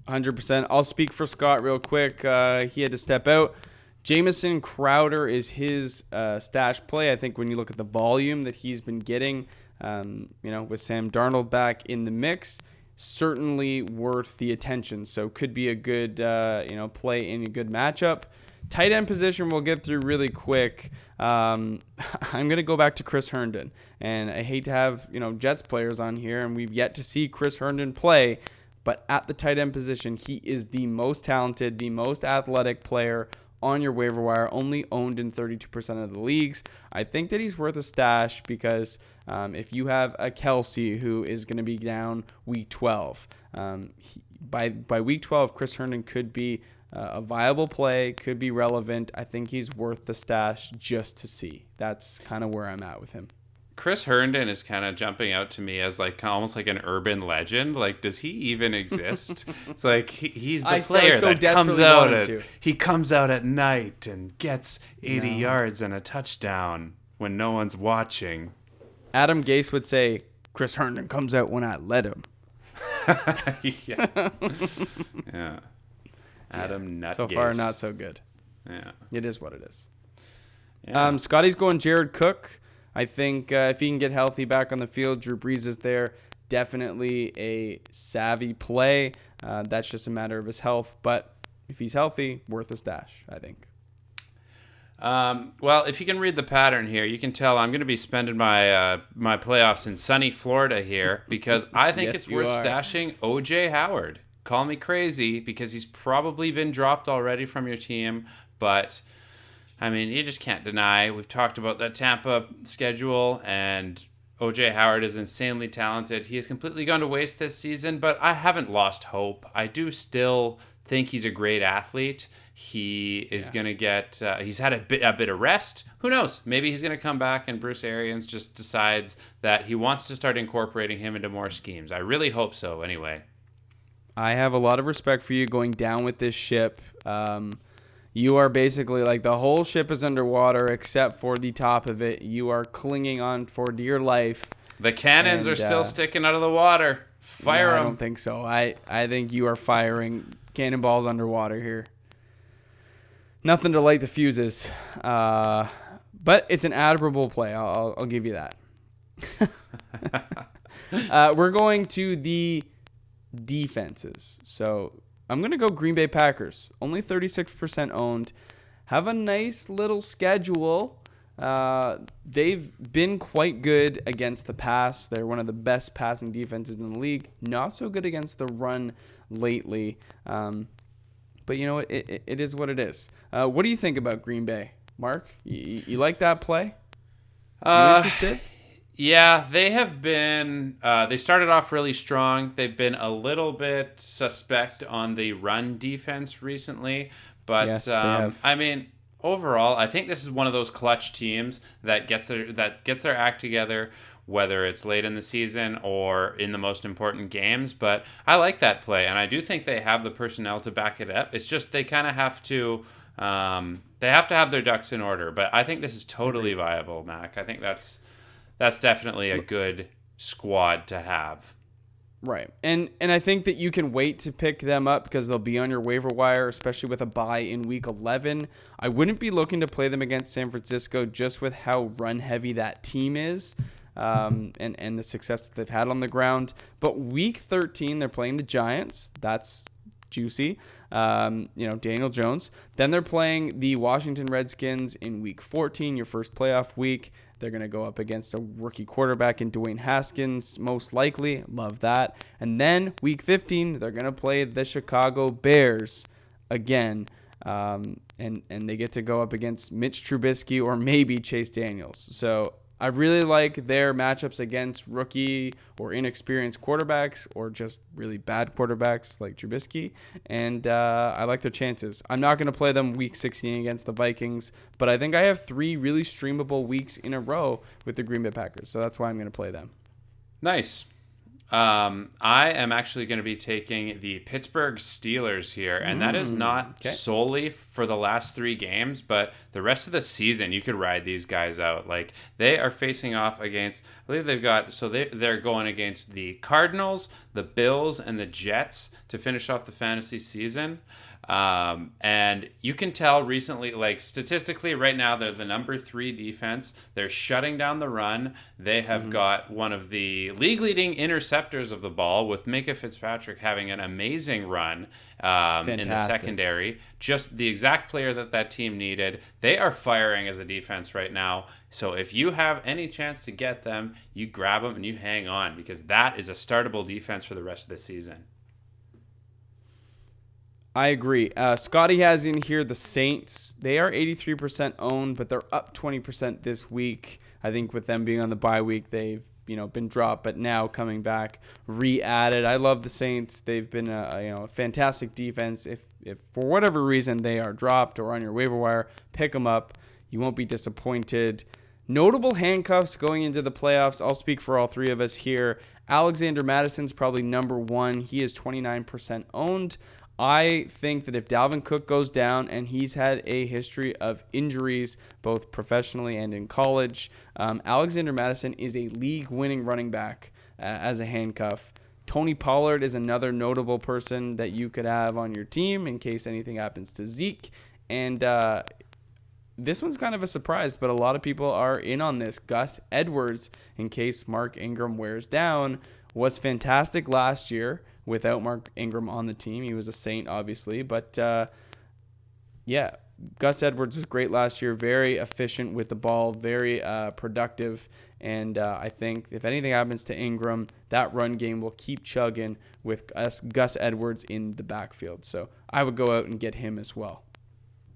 100%. I'll speak for Scott real quick. He had to step out. Jamison Crowder is his stash play. I think when you look at the volume that he's been getting, with Sam Darnold back in the mix, certainly worth the attention. So could be a good, play in a good matchup. Tight end position we'll get through really quick. I'm going to go back to Chris Herndon. And I hate to have, Jets players on here, and we've yet to see Chris Herndon play. But at the tight end position, he is the most talented, the most athletic player on your waiver wire, only owned in 32% of the leagues. I think that he's worth a stash because if you have a Kelsey who is going to be down week 12, by week 12, Chris Herndon could be a viable play, could be relevant. I think he's worth the stash just to see. That's kind of where I'm at with him. Chris Herndon is kind of jumping out to me as almost like an urban legend. Like, does he even exist? It's like he's the player that comes out he comes out at night and gets 80 yards and a touchdown when no one's watching. Adam Gase would say, Chris Herndon comes out when I let him. Yeah. Adam Nut So Gase. far, not so good. Yeah. It is what it is. Yeah. Scotty's going Jared Cook. I think if he can get healthy back on the field, Drew Brees is there. Definitely a savvy play. That's just a matter of his health. But if he's healthy, worth a stash, I think. Well, if you can read the pattern here, you can tell I'm going to be spending my my playoffs in sunny Florida here because I think Yes, it's worth stashing O.J. Howard. Call me crazy because he's probably been dropped already from your team, but I mean, you just can't deny. We've talked about that Tampa schedule, and O.J. Howard is insanely talented. He has completely gone to waste this season, but I haven't lost hope. I do still think he's a great athlete. He is going to get he's had a bit of rest. Who knows? Maybe he's going to come back and Bruce Arians just decides that he wants to start incorporating him into more schemes. I really hope so anyway. I have a lot of respect for you going down with this ship. You are basically like the whole ship is underwater except for the top of it. You are clinging on for dear life. The cannons are still sticking out of the water. Fire them. I don't think so. I think you are firing cannonballs underwater here. Nothing to light the fuses. But it's an admirable play. I'll give you that. We're going to the defenses. So I'm going to go Green Bay Packers. Only 36% owned. Have a nice little schedule. They've been quite good against the pass. They're one of the best passing defenses in the league. Not so good against the run lately. But you know what? It is what it is. What do you think about Green Bay, Mark? You like that play? You interested? Yeah, they have been. They started off really strong. They've been a little bit suspect on the run defense recently, but yes, they have. I mean, overall, I think this is one of those clutch teams that gets their act together, whether it's late in the season or in the most important games. But I like that play, and I do think they have the personnel to back it up. It's just they kind of have to. They have to have their ducks in order. But I think this is totally viable, Mac. I think that's definitely a good squad to have. Right. And I think that you can wait to pick them up because they'll be on your waiver wire, especially with a bye in week 11. I wouldn't be looking to play them against San Francisco just with how run heavy that team is and the success that they've had on the ground. But week 13, they're playing the Giants. That's juicy. Daniel Jones. Then they're playing the Washington Redskins in week 14, your first playoff week. They're going to go up against a rookie quarterback in Dwayne Haskins, most likely. Love that. And then week 15, they're going to play the Chicago Bears again. And they get to go up against Mitch Trubisky or maybe Chase Daniels. So I really like their matchups against rookie or inexperienced quarterbacks or just really bad quarterbacks like Trubisky. And I like their chances. I'm not going to play them week 16 against the Vikings, but I think I have 3 really streamable weeks in a row with the Green Bay Packers. So that's why I'm going to play them. Nice. I am actually going to be taking the Pittsburgh Steelers here, and that is not solely for the last 3 games, but the rest of the season you could ride these guys out. Like, they are facing off against, I believe they're going against the Cardinals, the Bills, and the Jets to finish off the fantasy season. And you can tell recently, like statistically right now, they're the number 3 defense. They're shutting down the run. They have got one of the league leading interceptors of the ball with Minka Fitzpatrick having an amazing run in the secondary. Just the exact player that team needed. They are firing as a defense right now. So if you have any chance to get them, you grab them and you hang on because that is a startable defense for the rest of the season. I agree. Scotty has in here the Saints. They are 83% owned, but they're up 20% this week. I think with them being on the bye week, they've been dropped, but now coming back, re-added. I love the Saints. They've been a fantastic defense. If for whatever reason they are dropped or on your waiver wire, pick them up. You won't be disappointed. Notable handcuffs going into the playoffs. I'll speak for all 3 of us here. Alexander Madison's probably number 1. He is 29% owned. I think that if Dalvin Cook goes down, and he's had a history of injuries both professionally and in college, Alexander Madison is a league-winning running back as a handcuff. Tony Pollard is another notable person that you could have on your team in case anything happens to Zeke. And this one's kind of a surprise, but a lot of people are in on this. Gus Edwards, in case Mark Ingram wears down, was fantastic last year. Without Mark Ingram on the team, he was a Saint, obviously. But, Gus Edwards was great last year. Very efficient with the ball, very productive. And I think if anything happens to Ingram, that run game will keep chugging with Gus Edwards in the backfield. So I would go out and get him as well.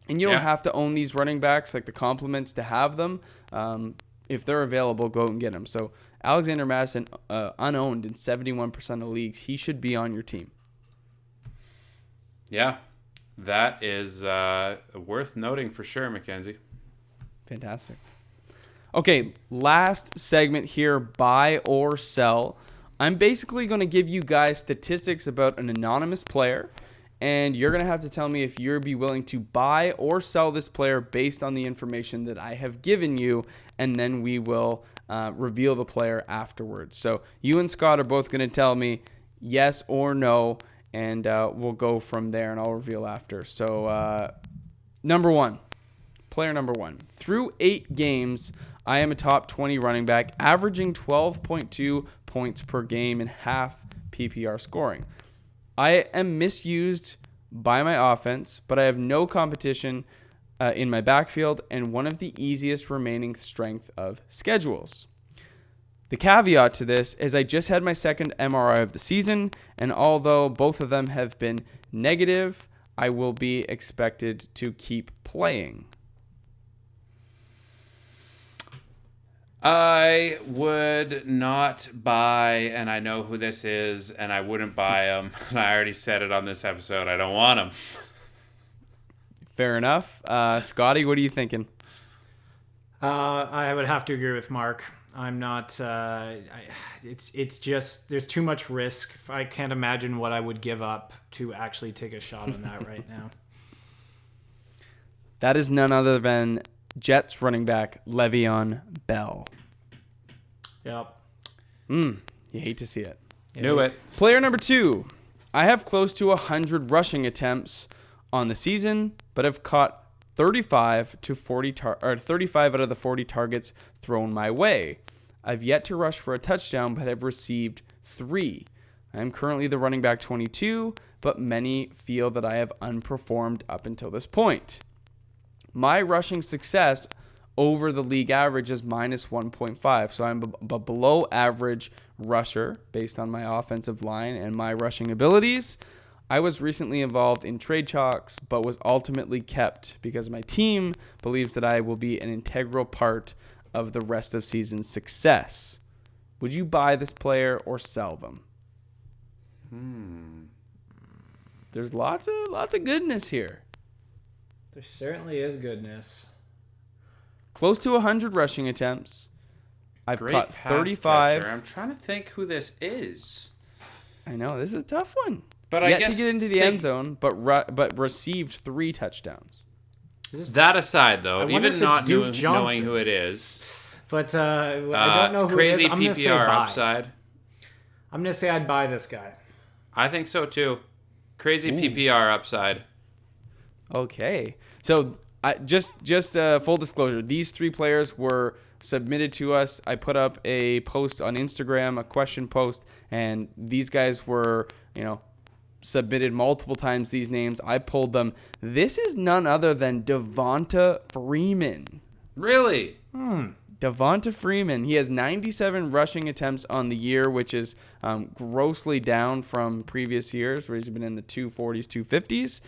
And you don't have to own these running backs, like the compliments to have them. If they're available, go out and get them. So Alexander Madison, unowned in 71% of leagues. He should be on your team. Yeah, that is worth noting for sure, Mackenzie. Fantastic. Okay, last segment here, buy or sell. I'm basically going to give you guys statistics about an anonymous player, and you're going to have to tell me if you'll be willing to buy or sell this player based on the information that I have given you, and then we will reveal the player afterwards. So you and Scott are both going to tell me yes or no, and we'll go from there, and I'll reveal after. So player number 1. Through 8 games, I am a top 20 running back, averaging 12.2 points per game and half PPR scoring. I am misused by my offense, but I have no competition in my backfield and one of the easiest remaining strength of schedules. The caveat to this is I just had my second MRI of the season, and although both of them have been negative, I will be expected to keep playing? I would not buy, and I know who this is, and I wouldn't buy him. And I already said it on this episode. I don't want him. Fair enough. Scotty, what are you thinking? I would have to agree with Mark. I'm not. It's just there's too much risk. I can't imagine what I would give up to actually take a shot on that right now. That is none other than Jets running back Le'Veon Bell. Yep. You hate to see it. Knew it. Player number 2. I have close to 100 rushing attempts on the season, but have caught 35 out of the 40 targets thrown my way. I've yet to rush for a touchdown, but have received 3. I am currently the running back 22, but many feel that I have underperformed up until this point. My rushing success over the league average is minus 1.5, so I'm a below average rusher based on my offensive line and my rushing abilities. I was recently involved in trade talks, but was ultimately kept because my team believes that I will be an integral part of the rest of season's success. Would you buy this player or sell them? There's lots of goodness here. There certainly is goodness. Close to 100 rushing attempts. I've Great caught pass 35. catcher. I'm trying to think who this is. I know, this is a tough one. But I Yet guess to get into the end zone, but received 3 touchdowns. That aside, though, wonder even if not it's knowing who it is, But I don't know who crazy it is. I'm gonna say PPR buy. upside. I'm going to say I'd buy this guy. I think so too. Crazy PPR upside. Okay. So just full disclosure, these 3 players were submitted to us. I put up a post on Instagram, a question post, and these guys were, submitted multiple times, these names. I pulled them. This is none other than Devonta Freeman. Really? Devonta Freeman. He has 97 rushing attempts on the year, which is grossly down from previous years where he's been in the 240s, 250s.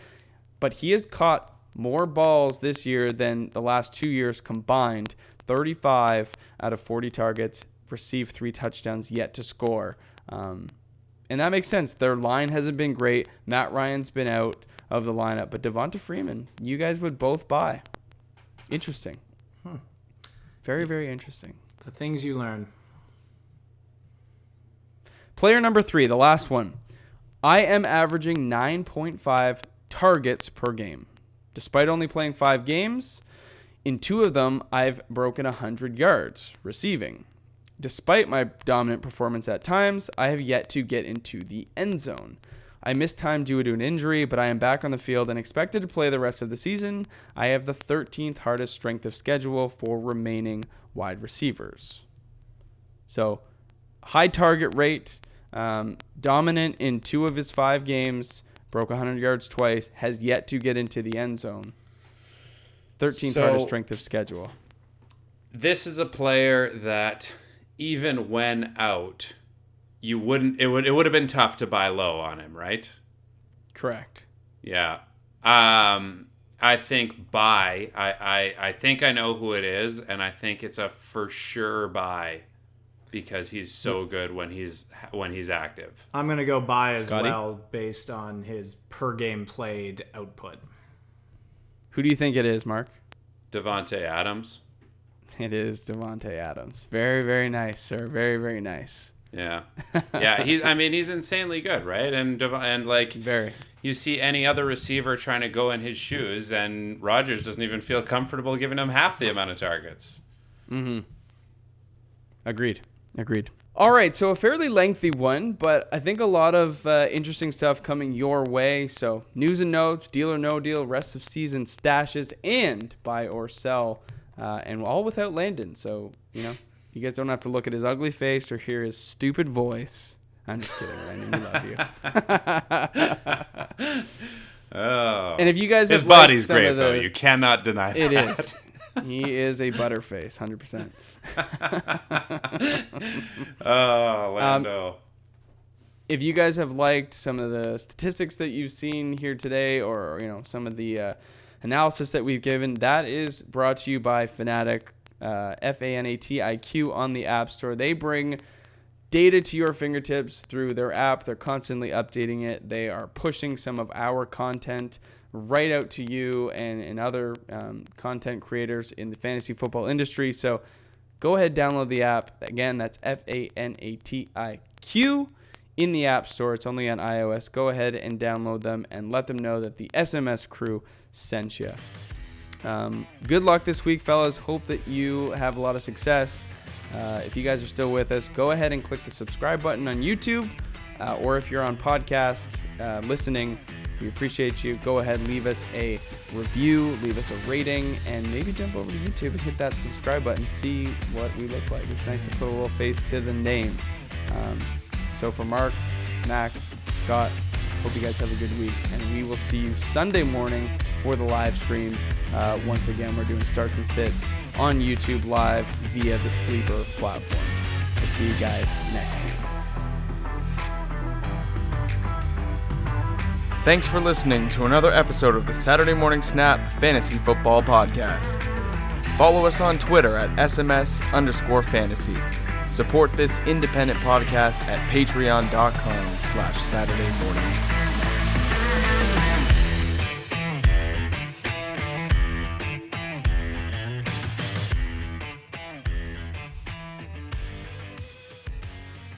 But he has caught more balls this year than the last 2 years combined. 35 out of 40 targets, received 3 touchdowns, yet to score. And that makes sense. Their line hasn't been great. Matt Ryan's been out of the lineup. But Devonta Freeman, you guys would both buy. Interesting. Very, very interesting. The things you learn. Player number 3, the last one. I am averaging 9.5 targets per game. Despite only playing 5 games, in 2 of them, I've broken 100 yards receiving. Despite my dominant performance at times, I have yet to get into the end zone. I missed time due to an injury, but I am back on the field and expected to play the rest of the season. I have the 13th hardest strength of schedule for remaining wide receivers. So, high target rate, dominant in 2 of his 5 games, broke 100 yards twice, has yet to get into the end zone. 13th hardest strength of schedule. This is a player that even when out, it would have been tough to buy low on him, right? Correct. Yeah. I think buy. I think I know who it is, and I think it's a for sure buy because he's so good when he's active. I'm going to go buy as Scotty? well based on his per game played output. Who do you think it is, Mark? Devontae Adams. It is Devontae Adams. Very, very nice, sir. Very, very nice. Yeah. Yeah, he's insanely good, right? And like Very. You see any other receiver trying to go in his shoes, and Rodgers doesn't even feel comfortable giving him half the amount of targets. Agreed. All right, so a fairly lengthy one, but I think a lot of interesting stuff coming your way. So news and notes, deal or no deal, rest of season stashes, and buy or sell, and all without Landon. So, you guys don't have to look at his ugly face or hear his stupid voice. I'm just kidding, Landon. We love you. Oh. And if you guys his have body's some great, of the, though. You cannot deny that. It is. He is a butterface, 100%. Oh, Lando. if you guys have liked some of the statistics that you've seen here today, or some of the analysis that we've given, that is brought to you by Fanatic, FANATIQ on the App Store. They bring data to your fingertips through their app. They're constantly updating it. They are pushing some of our content right out to you and other content creators in the fantasy football industry. So go ahead, download the app. Again, that's FANATIQ in the App Store. It's only on iOS. Go ahead and download them and let them know that the SMS crew sent you. Good luck this week, fellas. Hope that you have a lot of success. If you guys are still with us, go ahead and click the subscribe button on YouTube, or if you're on podcast listening, we appreciate you. Go ahead, leave us a review, leave us a rating, and maybe jump over to YouTube and hit that subscribe button, see what we look like. It's nice to put a little face to the name. So for Mark, Mack, Scott, hope you guys have a good week, and we will see you Sunday morning for the live stream. Once again, we're doing starts and sits on YouTube live via the Sleeper platform. We'll see you guys next week. Thanks for listening to another episode of the Saturday Morning Snap Fantasy Football Podcast. Follow us on Twitter at SMS_fantasy. Support this independent podcast at patreon.com/SaturdayMorningSnap.